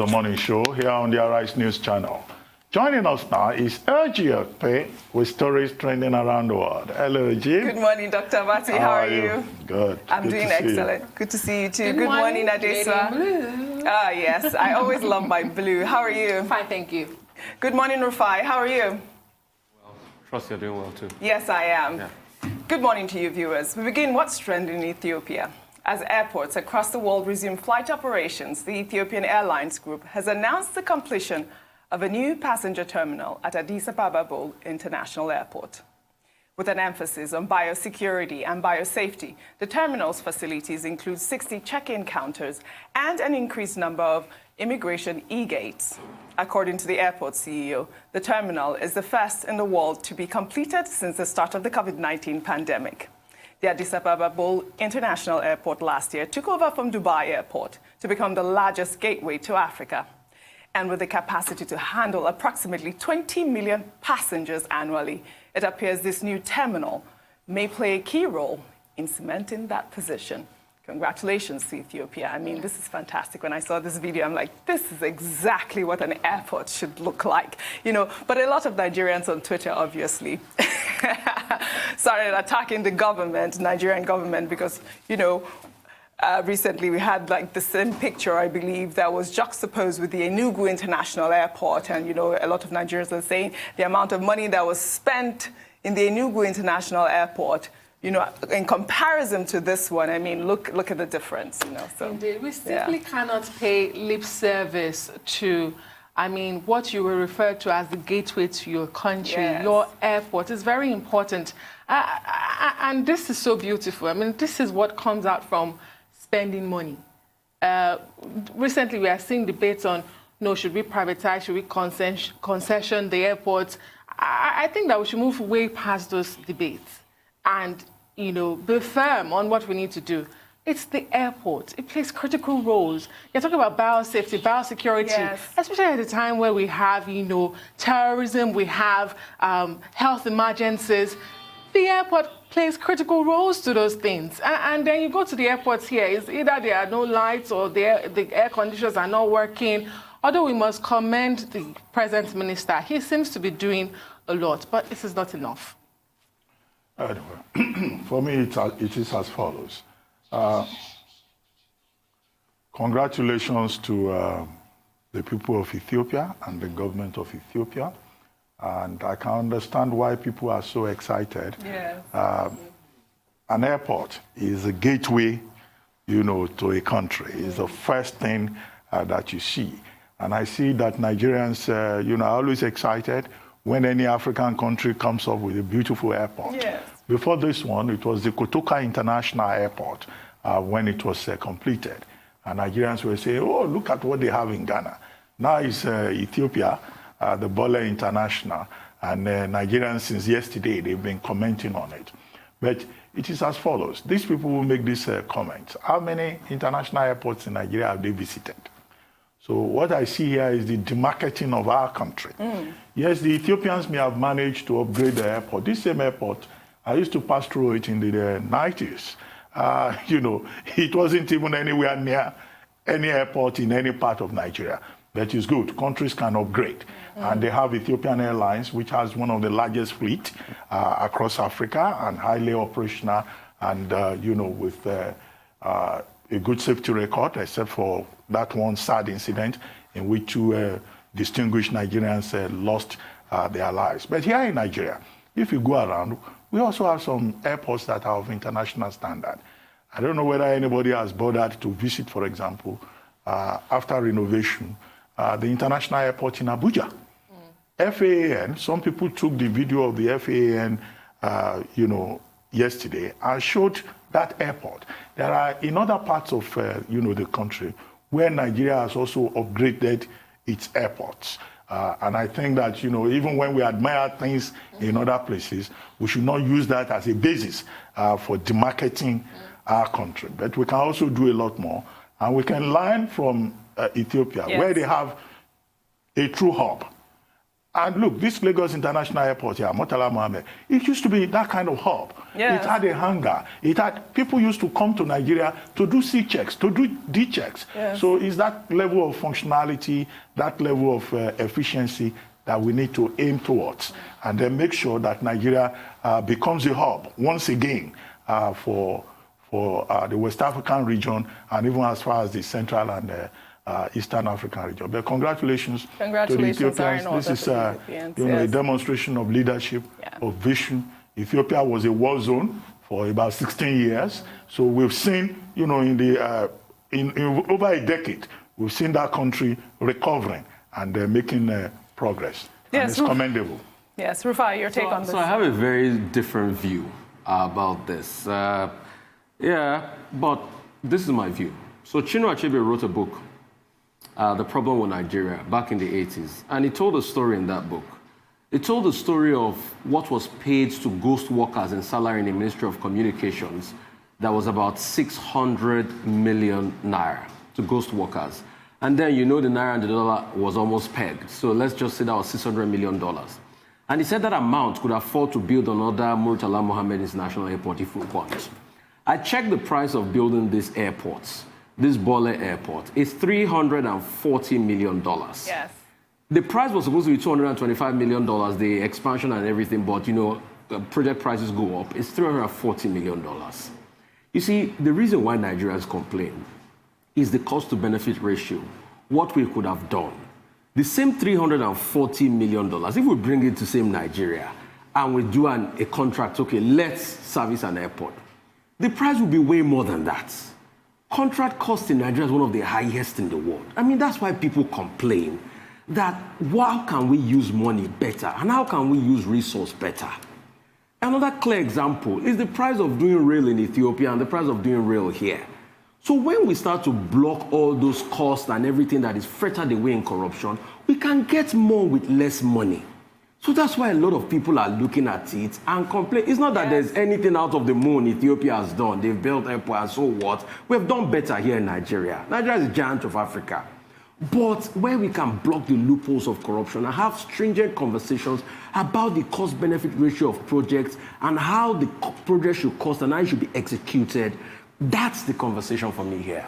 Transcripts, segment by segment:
The morning show here on the Arise News channel. Joining us now is Okpe with stories trending around the world. Hello, Jim. Good morning, Dr. Vati. How are you? Good. I'm doing excellent. Good to see you too. Good morning, Adesa. Ah, yes. I always love my blue. How are you? Fine, thank you. Good morning, Rufai. How are you? Well, trust you're doing well too. Yes, I am. Yeah. Good morning to you, viewers. We begin what's trending in Ethiopia. As airports across the world resume flight operations, the Ethiopian Airlines Group has announced the completion of a new passenger terminal at Addis Ababa International Airport. With an emphasis on biosecurity and biosafety, the terminal's facilities include 60 check-in counters and an increased number of immigration e-gates. According to the airport CEO, the terminal is the first in the world to be completed since the start of the COVID-19 pandemic. The Addis Ababa International Airport last year took over from Dubai Airport to become the largest gateway to Africa. And with the capacity to handle approximately 20 million passengers annually, it appears this new terminal may play a key role in cementing that position. Congratulations to Ethiopia. I mean, this is fantastic. When I saw this video, I'm like, this is exactly what an airport should look like. You know, but a lot of Nigerians on Twitter, obviously, started attacking the government, Nigerian government, because, you know, recently we had like the same picture, I believe, that was juxtaposed with the Enugu International Airport. And, you know, a lot of Nigerians are saying the amount of money that was spent in the Enugu International Airport, you know, in comparison to this one, I mean, look at the difference, you know. So, indeed, we simply cannot pay lip service to, I mean, what you will refer to as the gateway to your country, your airport is very important. And this is so beautiful. I mean, this is what comes out from spending money. Recently, we are seeing debates on, no, should we privatize, should we concession the airports? I think that we should move way past those debates and, you know, be firm on what we need to do. It's the airport. It plays critical roles. You're talking about biosafety, biosecurity, especially at a time where we have, you know, terrorism, we have health emergencies. The airport plays critical roles to those things. And then you go to the airports here, it's either there are no lights or the air conditioners are not working. Although we must commend the present minister, he seems to be doing a lot, but this is not enough. For me, it is as follows. Congratulations to the people of Ethiopia and the government of Ethiopia. And I can understand why people are so excited. Yes. An airport is a gateway, you know, to a country. It's the first thing that you see. And I see that Nigerians, you know, are always excited when any African country comes up with a beautiful airport. Yes. Before this one, it was the Kotoka International Airport when it was completed. And Nigerians were saying, oh, look at what they have in Ghana. Now it's Ethiopia, the Bola International. And Nigerians, since yesterday, they've been commenting on it. But it is as follows. These people will make this comment. How many international airports in Nigeria have they visited? So what I see here is the demarketing of our country. Yes, the Ethiopians may have managed to upgrade the airport. This same airport, I used to pass through it in the 90s. You know, it wasn't even anywhere near any airport in any part of Nigeria. That is good. Countries can upgrade. And they have Ethiopian Airlines, which has one of the largest fleet across Africa and highly operational and, you know, with a good safety record, except for that one sad incident in which two distinguished Nigerians lost their lives. But here in Nigeria, if you go around, we also have some airports that are of international standard. I don't know whether anybody has bothered to visit, for example, after renovation, the international airport in Abuja. FAAN, some people took the video of the FAAN, you know, yesterday and showed that airport. There are in other parts of, you know, the country where Nigeria has also upgraded its airports. And I think that, you know, even when we admire things in other places, we should not use that as a basis for demarketing our country. But we can also do a lot more. And we can learn from Ethiopia, where they have a true hub. And look, this Lagos International Airport here, Murtala Mohammed, it used to be that kind of hub. Yes. It had a hangar. It had people used to come to Nigeria to do C checks, to do D checks. Yes. So it's that level of functionality, that level of efficiency that we need to aim towards, and then make sure that Nigeria becomes a hub once again for the West African region, and even as far as the Central and Eastern African region. But congratulations to the Ethiopians. This is a demonstration of leadership, of vision. Ethiopia was a war zone for about 16 years. So we've seen, in over a decade, we've seen that country recovering and making progress. Yes, and it's commendable. Yes, Rufai, your take on this. So I have a very different view about this. Yeah, but this is my view. So Chinua Achebe wrote a book, The Problem with Nigeria, back in the 80s. And he told a story in that book. He told the story of what was paid to ghost workers in salary in the Ministry of Communications. That was about 600 million naira to ghost workers. And then, the naira and the dollar was almost pegged. So let's just say that was $600 million. And he said that amount could afford to build another Murtala Mohammed International Airport if we want. I checked the price of building these airports. This Bole airport is $340 million. Yes. The price was supposed to be $225 million, the expansion and everything, but, the project prices go up. It's $340 million. You see, the reason why Nigerians complain is the cost-to-benefit ratio, what we could have done. The same $340 million, if we bring it to same Nigeria and we do a contract, okay, let's service an airport, the price will be way more than that. Contract cost in Nigeria is one of the highest in the world. I mean, that's why people complain that how can we use money better and how can we use resource better? Another clear example is the price of doing rail in Ethiopia and the price of doing rail here. So when we start to block all those costs and everything that is fretted away in corruption, we can get more with less money. So that's why a lot of people are looking at it and complain. It's not that there's anything out of the moon Ethiopia has done. They've built airport and so what. We've done better here in Nigeria. Nigeria is a giant of Africa. But where we can block the loopholes of corruption and have stringent conversations about the cost-benefit ratio of projects and how the project should cost and how it should be executed, that's the conversation for me here.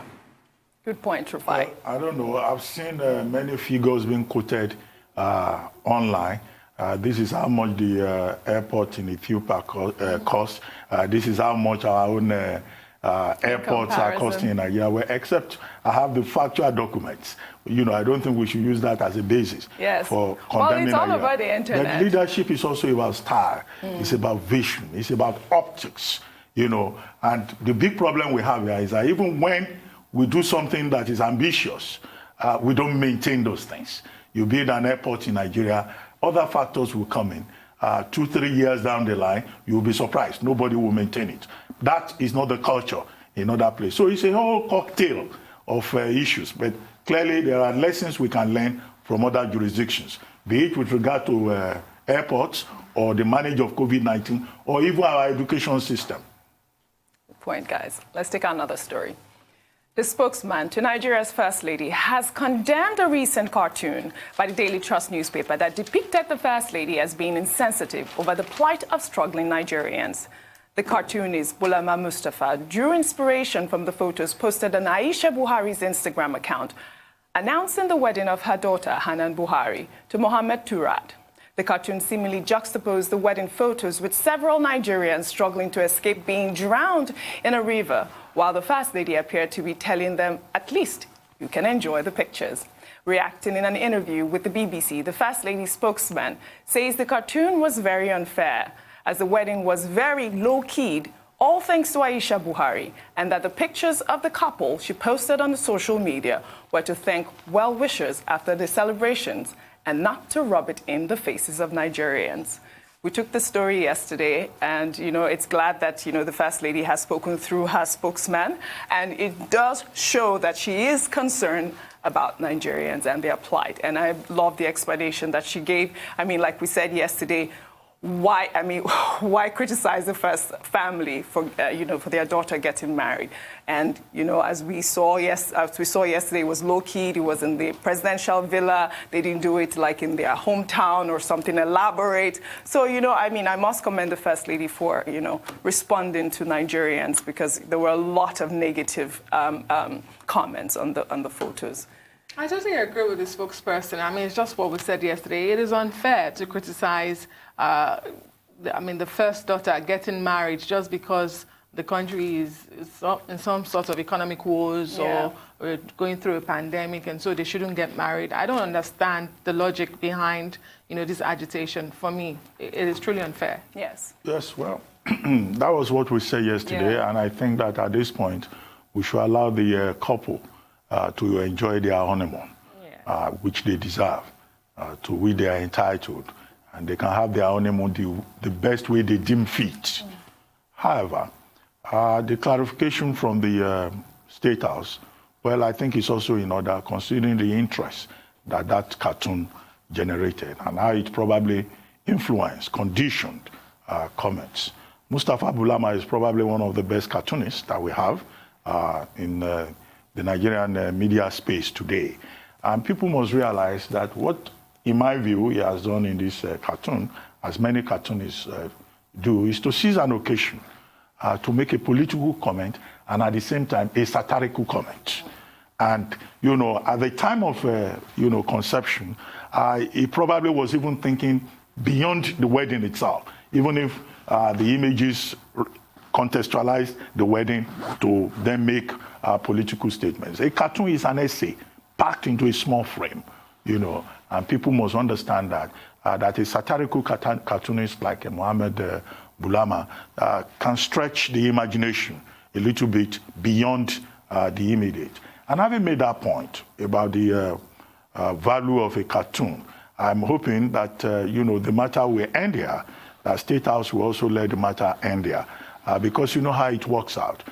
Good point, Rufai. I don't know. I've seen many figures being quoted online. This is how much the airport in Ethiopia costs. This is how much our own airports are costing in Nigeria. Well, except I have the factual documents. I don't think we should use that as a basis for condemning Well, it's all over the internet. But leadership is also about style. It's about vision. It's about optics. And the big problem we have here is that even when we do something that is ambitious, we don't maintain those things. You build an airport in Nigeria, other factors will come in. 2-3 years down the line, you'll be surprised. Nobody will maintain it. That is not the culture in other places. So it's a whole cocktail of issues. But clearly, there are lessons we can learn from other jurisdictions, be it with regard to airports or the management of COVID-19 or even our education system. Good point, guys. Let's take another story. The spokesman to Nigeria's First Lady has condemned a recent cartoon by the Daily Trust newspaper that depicted the First Lady as being insensitive over the plight of struggling Nigerians. The cartoonist Bulama Mustafa drew inspiration from the photos posted on Aisha Buhari's Instagram account, announcing the wedding of her daughter, Hanan Buhari, to Mohammed Turad. The cartoon seemingly juxtaposed the wedding photos with several Nigerians struggling to escape being drowned in a river, while the First Lady appeared to be telling them, at least you can enjoy the pictures. Reacting in an interview with the BBC, the First Lady's spokesman says the cartoon was very unfair, as the wedding was very low-keyed, all thanks to Aisha Buhari, and that the pictures of the couple she posted on the social media were to thank well-wishers after the celebrations and not to rub it in the faces of Nigerians. We took the story yesterday, and, it's glad that, the First Lady has spoken through her spokesman, and it does show that she is concerned about Nigerians and their plight. And I love the explanation that she gave. I mean, like we said yesterday, why criticize the first family for, for their daughter getting married? And, as we saw yesterday, it was low-key. It was in the presidential villa. They didn't do it like in their hometown or something elaborate. So, I must commend the First Lady for, responding to Nigerians, because there were a lot of negative comments on the photos. I totally agree with the spokesperson. It's just what we said yesterday. It is unfair to criticize, the first daughter getting married just because the country is in some sort of economic woes, or we're going through a pandemic, and so they shouldn't get married. I don't understand the logic behind, this agitation. For me, it is truly unfair. Yes. Yes, well, that was what we said yesterday, and I think that at this point, we should allow the couple to enjoy their honeymoon, which they deserve, to which they are entitled, and they can have their honeymoon the best way they deem fit. However, the clarification from the State House, well, I think it's also in order, considering the interest that cartoon generated and how it probably influenced, conditioned comments. Mustafa Bulama is probably one of the best cartoonists that we have in the Nigerian media space today. And people must realize that what, in my view, he has done in this cartoon, as many cartoonists do, is to seize an occasion to make a political comment and at the same time a satirical comment. And, at the time of, conception, he probably was even thinking beyond the wedding itself, even if the images contextualize the wedding to then make political statements. A cartoon is an essay packed into a small frame, and people must understand that a satirical cartoonist like Mohammed Bulama can stretch the imagination a little bit beyond the immediate. And having made that point about the value of a cartoon, I'm hoping that, the matter will end here, that State House will also let the matter end here. Because you know how it works out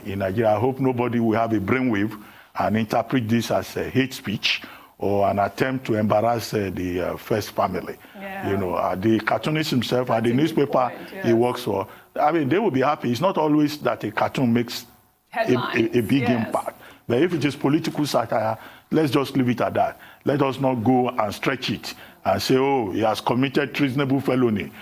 in Nigeria. I hope nobody will have a brainwave and interpret this as a hate speech or an attempt to embarrass the first family. The cartoonist himself and the newspaper he works for, they will be happy. It's not always that a cartoon makes a big impact. But if it is political satire, let's just leave it at that. Let us not go and stretch it and say, oh, he has committed treasonable felony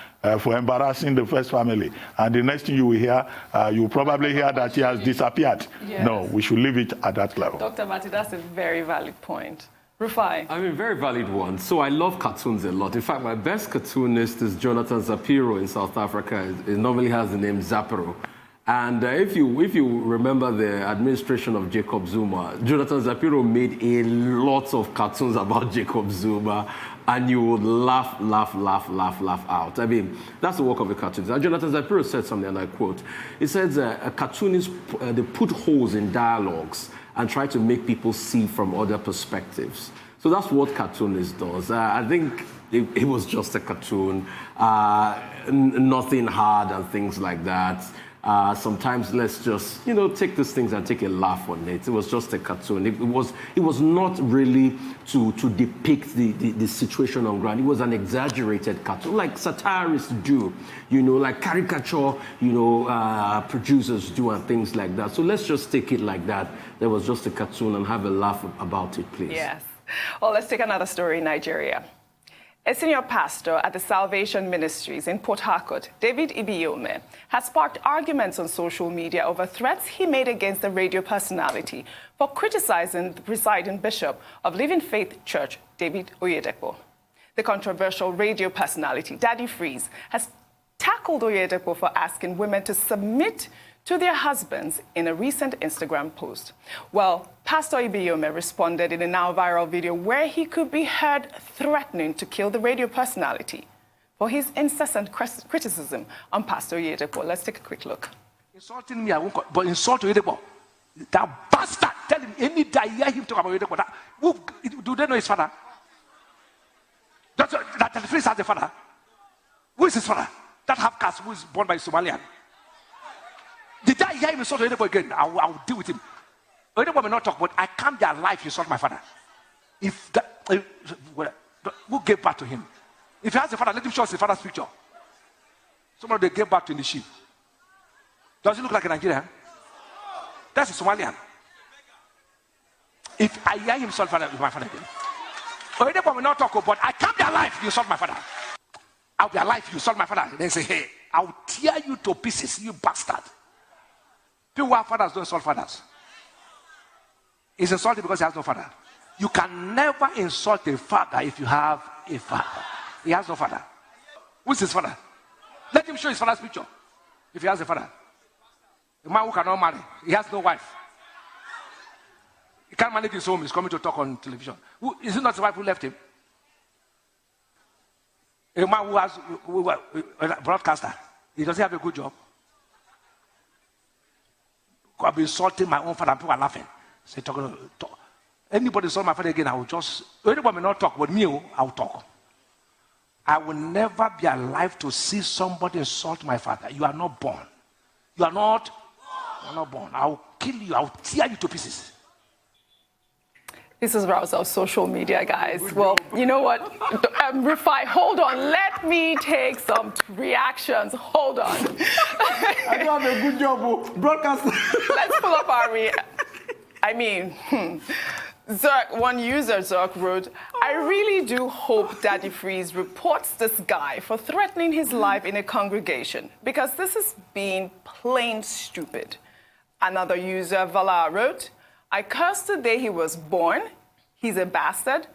for embarrassing the first family. And the next thing you will hear, you'll probably hear that he has disappeared. Yes. No, we should leave it at that level. Dr. Mati, that's a very valid point. Rufai. Very valid one. So I love cartoons a lot. In fact, my best cartoonist is Jonathan Zapiro in South Africa. It normally has the name Zapiro. And if you remember the administration of Jacob Zuma, Jonathan Zapiro made a lot of cartoons about Jacob Zuma, and you would laugh out. That's the work of a cartoonist. And Jonathan Zapiro said something, and I quote, he says, a cartoonist, they put holes in dialogues and try to make people see from other perspectives. So that's what cartoonist does. I think it was just a cartoon, nothing hard and things like that. Sometimes let's just, take these things and take a laugh on it. It was just a cartoon. It was not really to depict the situation on ground. It was an exaggerated cartoon, like satirists do, like caricature, producers do and things like that. So let's just take it like that. There was just a cartoon and have a laugh about it, please. Yes. Well, let's take another story in Nigeria. A senior pastor at the Salvation Ministries in Port Harcourt, David Ibiyome, has sparked arguments on social media over threats he made against the radio personality for criticizing the presiding bishop of Living Faith Church, David Oyedepo. The controversial radio personality, Daddy Freeze, has tackled Oyedepo for asking women to submit to their husbands in a recent Instagram post. Well, Pastor Ibiyome responded in a now viral video where he could be heard threatening to kill the radio personality for his incessant criticism on Pastor Oyedepo. Let's take a quick look. Insulting me, I won't, but insult Oyedepo. That bastard, tell him any day I hear him talk about Oyedepo. Do they know his father? That the Freeze has a father. Who is his father? That half-caste who is born by Somalian. Did I hear him insult Oyedepo again? I will deal with him. Oyedepo may not talk, but I can't be alive to insult my father. If that, who gave birth to him? If he has a father, let him show us his father's picture. Somebody they gave back to the sheep. Does it look like a Nigerian? That's a Somalian. If I hear him insult father, my father again. Already will not talk about, I can't be alive, you insult my father. I'll be alive, you insult my father. Then say, hey, I'll tear you to pieces, you bastard. People who have fathers don't insult fathers. He's insulted because he has no father. You can never insult a father if you have a father. He has no father. Who's his father? Let him show his father's picture. If he has a father. A man who cannot marry. He has no wife. He can't manage his home. He's coming to talk on television. Is it not his wife who left him? A man who has a broadcaster. He doesn't have a good job. I've been insulting my own father and people are laughing. Say, talk. Anybody insult my father again, I will just, anybody may not talk, but me, I will talk. I will never be alive to see somebody insult my father. You are not born. You are not born. I will kill you. I will tear you to pieces. This is roused our social media, guys. Well, you know what? Rufai, hold on. Let me take some reactions. Hold on. I don't have a good job, broadcast. Let's pull up our Zerk, one user, Zerk, wrote, I really do hope Daddy Freeze reports this guy for threatening his life in a congregation, because this is being plain stupid. Another user, Vala, wrote, I curse the day he was born. He's a bastard.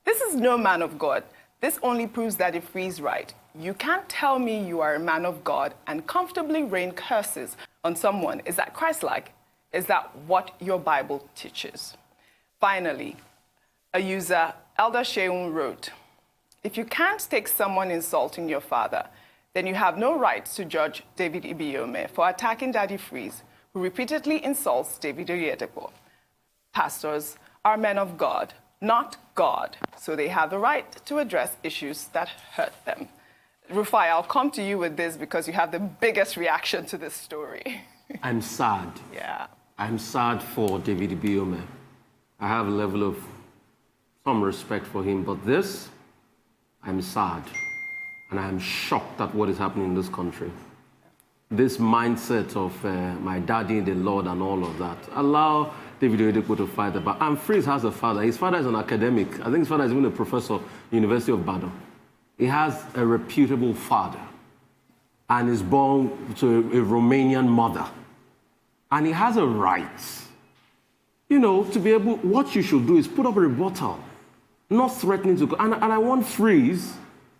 This is no man of God. This only proves Daddy Freeze right. You can't tell me you are a man of God and comfortably rain curses on someone. Is that Christ-like? Is that what your Bible teaches? Finally, a user, Elder Sheun, wrote, if you can't take someone insulting your father, then you have no right to judge David Ibiyeomie for attacking Daddy Freeze, who repeatedly insults David Oyedepo. Pastors are men of God, not God, so they have the right to address issues that hurt them. Rufai, I'll come to you with this because you have the biggest reaction to this story. I'm sad. Yeah. I'm sad for David Ibiyeomie. I have a level of some respect for him, but this, I'm sad. And I'm shocked at what is happening in this country. This mindset of my daddy in the Lord and all of that. Allow David Oyedepo to fight the battle. And Freeze has a father. His father is an academic. I think his father is even a professor at the University of Badon. He has a reputable father and is born to a Romanian mother. And he has a right, you know, to be able, what you should do is put up a rebuttal, not threatening to go. And I want Freeze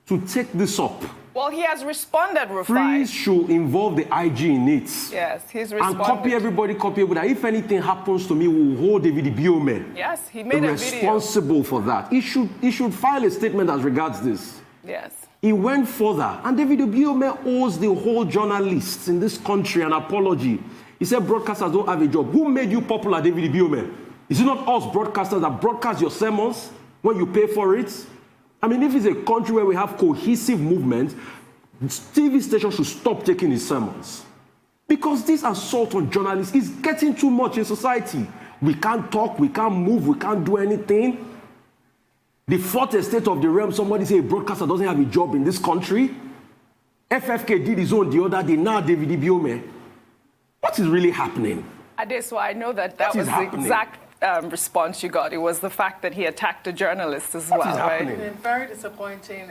to take this up. Well, he has responded, Rufai. Freeze should involve the IG in it. Yes, he's responded. And copy everybody, that if anything happens to me, we'll hold David Ibiyeomie. Yes, he made a video. Responsible for that. He should file a statement as regards this. Yes. He went further. And David Ibiyeomie owes the whole journalists in this country an apology. He said broadcasters don't have a job. Who made you popular, David Ibiyeomie? Is it not us broadcasters that broadcast your sermons when you pay for it? I mean, if it's a country where we have cohesive movement, TV stations should stop taking his sermons. Because this assault on journalists is getting too much in society. We can't talk, we can't move, we can't do anything. The fourth estate of the realm, somebody say a broadcaster doesn't have a job in this country. FFK did his own the other day, now David Ibiyeomie. What is really happening? Adeso, I know that was the exact response you got. It was the fact that he attacked a journalist as well, right? It's been very disappointing.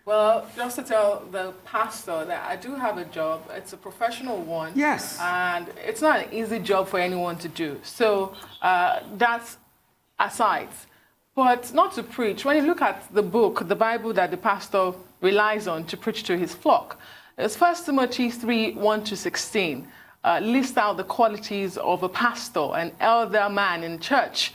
Well, just to tell the pastor that I do have a job. It's a professional one. Yes. And it's not an easy job for anyone to do. So that's aside. But not to preach. When you look at the book, the Bible that the pastor relies on to preach to his flock, it's 1 Timothy 3, 1-16. List out the qualities of a pastor, an elder man in church,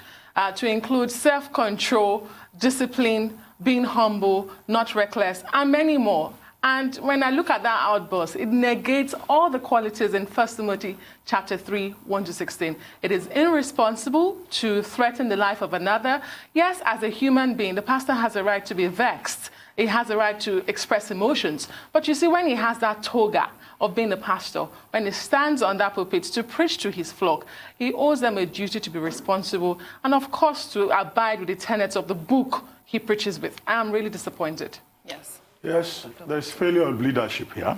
to include self-control, discipline, being humble, not reckless, and many more. And when I look at that outburst, it negates all the qualities in 1 Timothy chapter 3, 1-16. It is irresponsible to threaten the life of another. Yes, as a human being, the pastor has a right to be vexed. He has a right to express emotions. But you see, when he has that toga of being a pastor, when he stands on that pulpit to preach to his flock, he owes them a duty to be responsible and, of course, to abide with the tenets of the book he preaches with. I am really disappointed. Yes. Yes, there's failure of leadership here.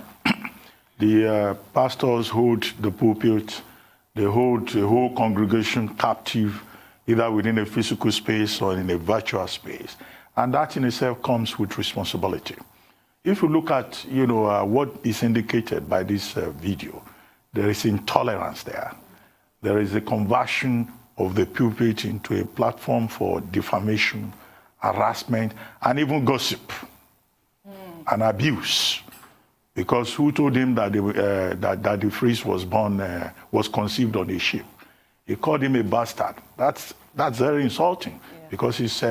The pastors hold the pulpit, they hold the whole congregation captive, either within a physical space or in a virtual space. And that in itself comes with responsibility. If you look at, what is indicated by this video, there is intolerance there. There is a conversion of the pulpit into a platform for defamation, harassment, and even gossip and abuse. Because who told him that the freeze was was conceived on a ship? He called him a bastard. That's very insulting, because he's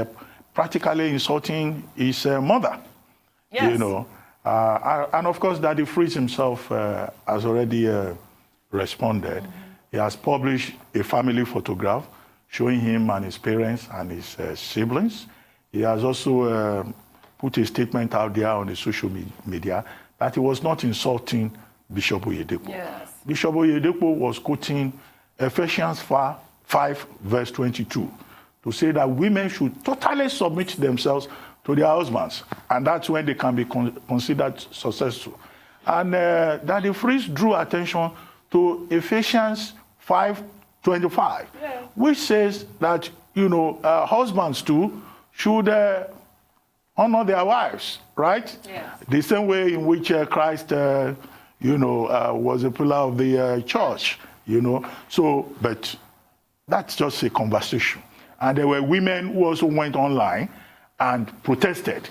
practically insulting his mother. Yes. And of course, Daddy Freeze himself has already responded. He has published a family photograph showing him and his parents and his siblings. He has also put a statement out there on the social media that he was not insulting Bishop Oyedepo. Yes. Bishop Oyedepo was quoting Ephesians 5, verse 22, to say that women should totally submit themselves to their husbands, and that's when they can be considered successful. And Daddy Freeze drew attention to Ephesians 5:25, which says that, husbands too should honor their wives, right? Yeah. The same way in which Christ, was a pillar of the church, So, but that's just a conversation. And there were women who also went online and protested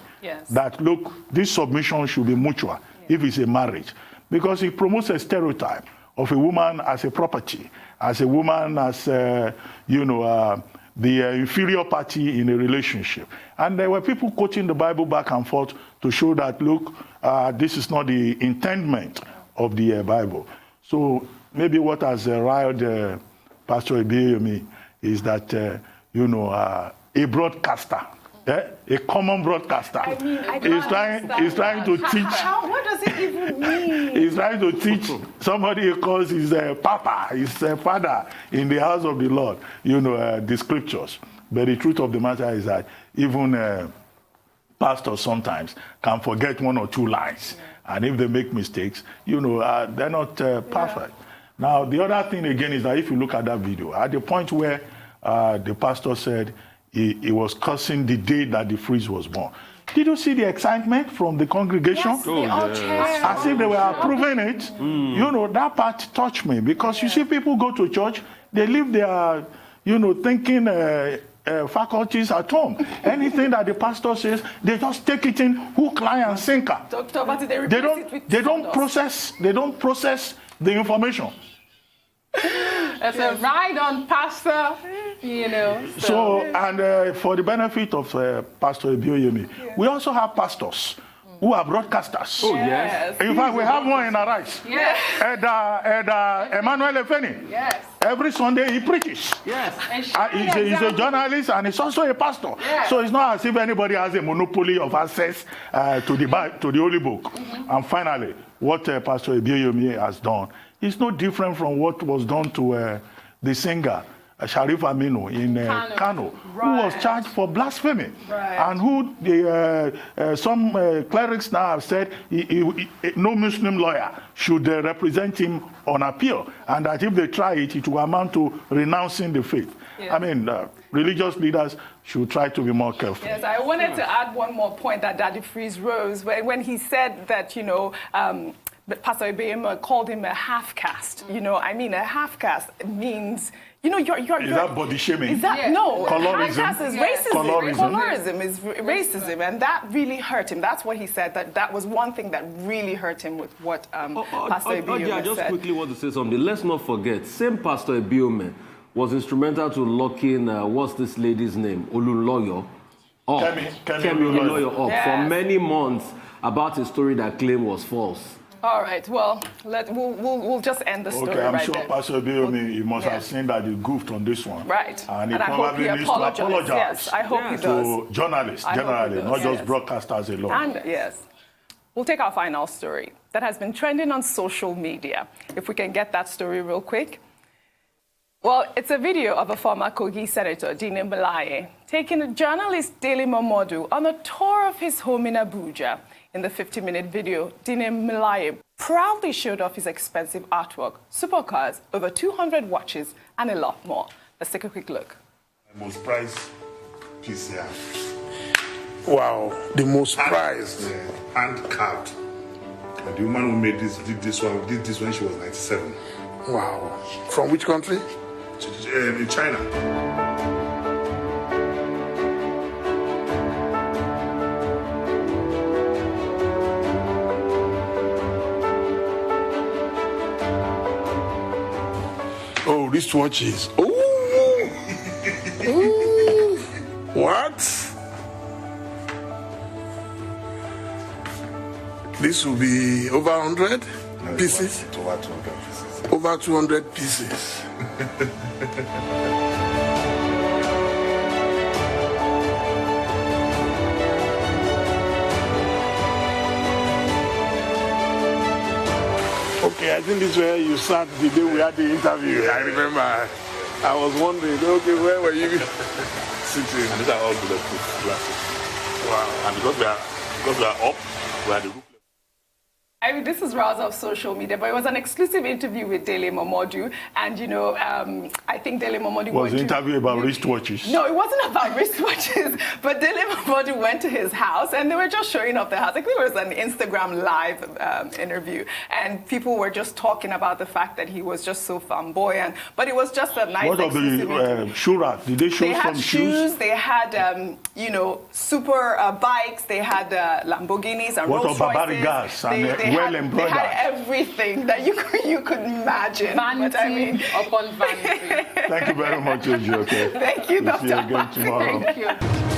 that, look, this submission should be mutual if it's a marriage. Because it promotes a stereotype of a woman as a property, as a woman as, the inferior party in a relationship. And there were people quoting the Bible back and forth to show that, look, this is not the intendment of the Bible. So maybe what has riled Pastor Ebiyemi is that, a broadcaster, a common broadcaster, is trying to teach. What does it even mean? He's trying to teach somebody who calls his papa, his father in the house of the Lord, the scriptures. But the truth of the matter is that even pastors sometimes can forget one or two lines. And if they make mistakes, they're not perfect. Now, the other thing again is that if you look at that video, at the point where the pastor said he was cursing the day that the freeze was born, did you see the excitement from the congregation? Yes, as if they were approving it. That part touched me, because you see people go to church, they leave their, thinking faculties at home. Anything that the pastor says, they just take it in hook, line, and sinker. Dr. Bati, they don't process the information. It's a ride on pastor, So, and for the benefit of Pastor Ebiyemi, we also have pastors who are broadcasters. Oh, yes. In fact, we have one in our rights. Yes. Emmanuel Efeni. Yes. Every Sunday he preaches. Yes. He's a journalist and he's also a pastor. Yes. So it's not as if anybody has a monopoly of access to the Holy Book. And finally, what Pastor Ebiyemi has done is no different from what was done to the singer Sharif Aminu in Kano, who was charged for blasphemy, and who some clerics now have said no Muslim lawyer should represent him on appeal, and that if they try it, it will amount to renouncing the faith. Yeah. I mean, religious leaders should try to be more careful. Yes, I wanted to add one more point that Daddy Freeze rose when he said that, but Pastor Ebiyemi called him a half-caste. A half-caste means, you're... Is that body shaming? Is that, no. Colorism. Half-caste is racism. Colorism is racism, and that really hurt him. That's what he said, that was one thing that really hurt him with what Pastor Ebiyemi said. I just quickly want to say something. Let's not forget, same Pastor Ebiyemi was instrumental to locking, what's this lady's name? Olunloyo. Kemi Olunloyo up for many months about a story that claimed was false. All right, well, we'll just end the story I'm right sure there. Pastor Ebiyemi, he must have seen that he goofed on this one. Right. And he probably needs to apologize. Yes, I hope he does. To journalists generally, not just broadcasters alone. And yes. We'll take our final story that has been trending on social media. If we can get that story real quick. Well, it's a video of a former Kogi Senator, Dino Melaye, taking journalist Daily Momodu on a tour of his home in Abuja. In the 50-minute video, Dino Melaye proudly showed off his expensive artwork, supercars, over 200 watches, and a lot more. Let's take a quick look. The most prized piece here. Wow, the most prized. Hand carved. And the woman who made this did this one she was 97. Wow. From which country? In China. Oh, wristwatches. Ooh. Ooh. What? This will be over 100 pieces? Over 200 pieces. Over 200 pieces. Okay, I think this is where you sat the day we had the interview. I remember. I was wondering, okay, where were you sitting? And these are all bulletproof glasses. Wow. And because we are up, we are the roof. I mean, this is rather of social media, but it was an exclusive interview with Dele Momodu. And, you know, I think Dele Momodu was an interview about wristwatches. No, it wasn't about wristwatches, but Dele Momodu went to his house and they were just showing off the house. I think it was an Instagram live interview. And people were just talking about the fact that he was just so flamboyant. But it was just a nice What of the shoe rack? Did they show some shoes? They had, you know, super bikes. They had Lamborghinis and Rolls Royces. What of Barbarigas? They had everything that you could imagine. Vanity upon vanity. Thank you very much, Oji. Okay. Thank you, Dr. See you again tomorrow. Thank you.